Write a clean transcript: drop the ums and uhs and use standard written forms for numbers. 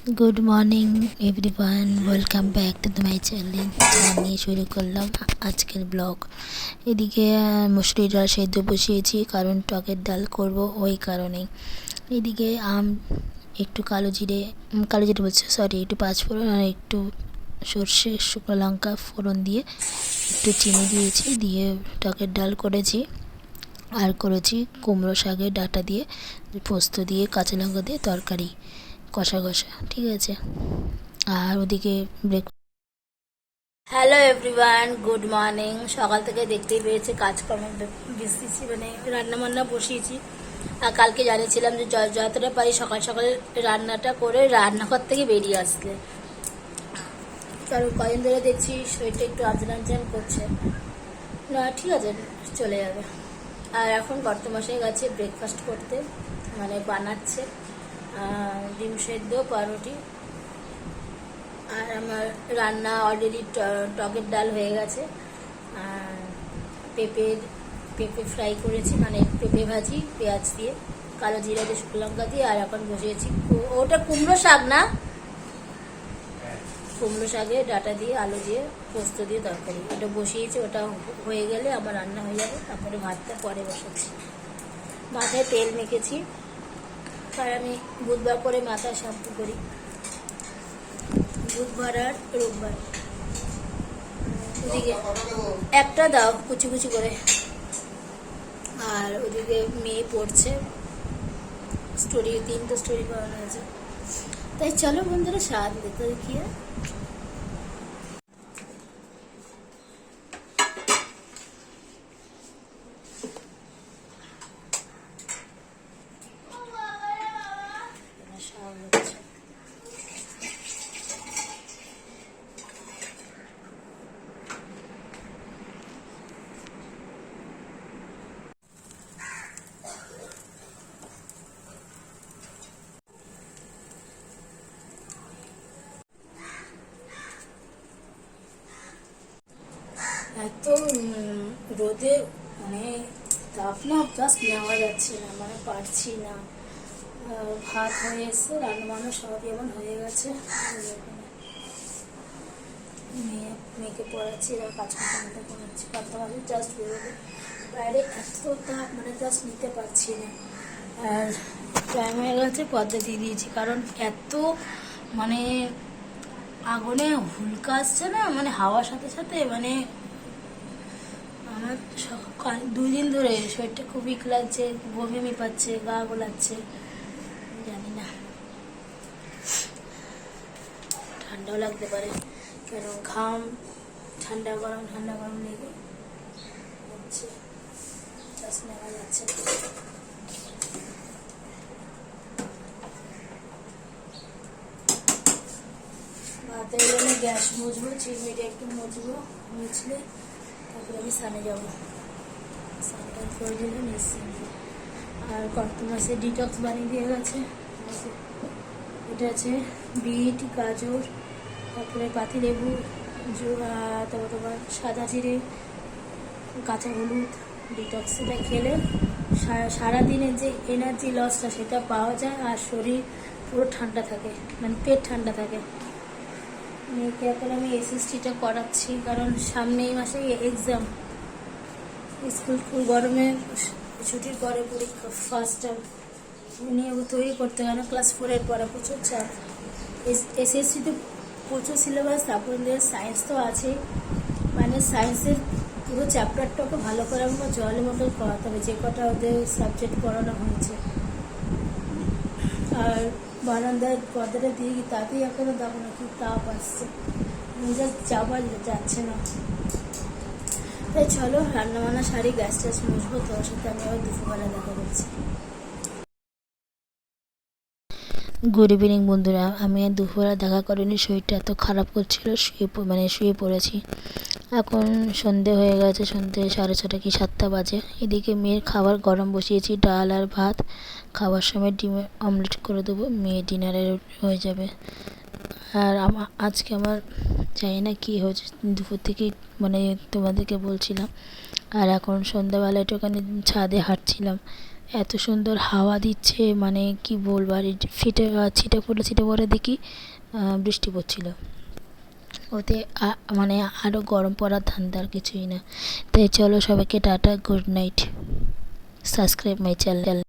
Good morning everyone, welcome back to my channel. নিয়ে শুরু করলাম আজকের ব্লগ। এদিকে মুসুরির ডাল সেদ্ধ বসিয়েছি, কারণ টকের ডাল করব ওই কারণেই। এদিকে একটু কালো জিরে বলছে, সরি, একটু পাঁচফোড়ন আর একটু সর্ষে শুকনো লঙ্কা ফোড়ন দিয়ে একটু চিনি দিয়েছি, দিয়ে টকের ডাল করেছি। আর করেছি কুমড়ো শাকের ডাঁটা দিয়ে পোস্ত দিয়ে কাঁচা লঙ্কা দিয়ে তরকারি কষা কষা, ঠিক আছে। আর ওদিকে হ্যালো এভরিওয়ান, গুড মর্নিং। সকাল থেকে দেখতেই পেয়েছে কাজকর্ম বসিয়েছি, মানে রান্না বান্না বসিয়েছি। আর কালকে জানিয়েছিলাম যে যতটা পারি সকাল সকাল রান্নাটা করে রান্নাঘর থেকে বেরিয়ে আসলে, কারণ কদিন ধরে দেখছি শরীরটা একটু আনচান করছে না, ঠিক আছে, চলে যাবে। আর এখন বর্তমাসে গেছে ব্রেকফাস্ট করতে, মানে বানাচ্ছে ডিম সেদ্ধ, পাউরুটি। আর আমার রান্না অলরেডি টকের ডাল হয়ে গেছে। আর পেঁপে ফ্রাই করেছি, মানে পেঁপে ভাজি পেঁয়াজ দিয়ে, কালো জিরা দিয়ে, শুকনো লঙ্কা দিয়ে। আর এখন বসিয়েছি, ওটা কুমড়ো শাক না, কুমড়ো শাকে ডাঁটা দিয়ে আলু দিয়ে পোস্ত দিয়ে তরকারি, ওটা বসিয়েছি। ওটা হয়ে গেলে আমার রান্না হয়ে যাবে, তারপরে ভাতটা পরে বসাচ্ছি। মাথায় তেল মেখেছি, আর আমি বুধবার করে মাথায় শ্যাম্পু করি, বুধবার আর রোববার। ওদিকে একটা দাও কুচি কুচি করে। আর ওদিকে মেয়ে পড়ছে, তিনটা স্টোরি পড়ানো হয়েছে। তাই চলো বন্ধুরা, স্বাদ দিতে দেখি। এত রোদে মানে তাপ না, জাস্ট নেওয়া যাচ্ছে না, মানে পারছি না। ভাত হয়ে এসছে, রান্না বান্না সবই এমন হয়ে গেছে। মেয়েকে পড়াচ্ছি, এবার কাজকর্ম করাচ্ছি, পাতা মাঝে জাস্ট বেরোবে। বাইরে এত তাপ, মানে জাস্ট নিতে পারছি না। আর টাইম হয়ে গেছে, পর্দা দিয়ে দিয়েছি, কারণ এত মানে আগুনে হুলকা আসছে না, মানে হাওয়ার সাথে সাথে। মানে আমার 2 দিন ধরে শরীরটা খুব উইক লাগছে, বমি পাচ্ছে, গা গোলাচ্ছে, জানি না, ঠান্ডাও লাগতে পারে, কেন ঘাম ঠান্ডা গরম লেগে হচ্ছে, নেওয়া যাচ্ছে। ভাতের জন্য গ্যাস মুছবো, চিমনিটা একটু মুছলে তারপরে আমি স্নানে যাবো, স্নান করে দিলে নিশ্চিন্ত। আর কত মাসে ডিটক্স বানিয়ে দিয়ে গেছে। এটা আছে বিট, গাজর, তারপরে পাতিলেবু, তারপর তোমার সাদা জিরে, কাঁচা হলুদ। ডিটক্স এটা খেলে সারাদিনের যে এনার্জি লসটা সেটা পাওয়া যায়, আর শরীর পুরো ঠান্ডা থাকে, মানে পেট ঠান্ডা থাকে। মেয়েকে এখন আমি এসএসটিটা করাচ্ছি, কারণ সামনেই মাসে এক্সাম, স্কুল গরমে ছুটির পরে পরীক্ষা, ফার্স্ট টাইম নিয়ে তৈরি করতে হয় না। ক্লাস 4-এর পরে প্রচুর চাপ, এসএসসিতে প্রচুর সিলেবাস, তারপর সায়েন্স তো আছে, মানে সায়েন্সের পুরো চ্যাপ্টারটাকে ভালো করে আমাকে জলের মতো পড়াতে হবে, যে কটা ওদের সাবজেক্ট পড়ানো হয়েছে। আর বারান্দায় পর্দাটা দিয়ে তাতেই এখনো দেখো না কি তাপ আসছে, নিজের যাচ্ছে না। তাই চলো রান্না বান্না সারি, গ্যাস ট্যাস মুছবো, তোর সাথে আমি আবার দুপুরবেলা দেখা করছি। গুড ইভিনিং বন্ধুরা, আমি দুপুরবেলা দেখা করিনি, শরীরটা এত খারাপ করছিল, শুয়ে পড়েছি। এখন সন্ধে হয়ে গেছে, সন্ধে 6:30 কি 7টা বাজে। এদিকে মেয়ের খাবার গরম বসিয়েছি, ডাল আর ভাত। খাবার সময় ডিমের অমলেট করে দেবো, মেয়ে ডিনারে হয়ে যাবে। আর আজকে আমার জানি না কী হয়েছে, দুপুর থেকেই মানে তোমাদেরকে বলছিলাম। আর এখন সন্ধ্যাবেলা একটুখানি ছাদে হাঁটছিলাম, এত সুন্দর হাওয়া দিচ্ছে, মানে কি বলবো। আর ছিটে পড়ে দেখি বৃষ্টি পড়ছিল। ওতে মানে আরও গরম পড়ার ধান্দা, আর কিছুই না। তাই চলো সবাইকে tata, good night, subscribe my channel.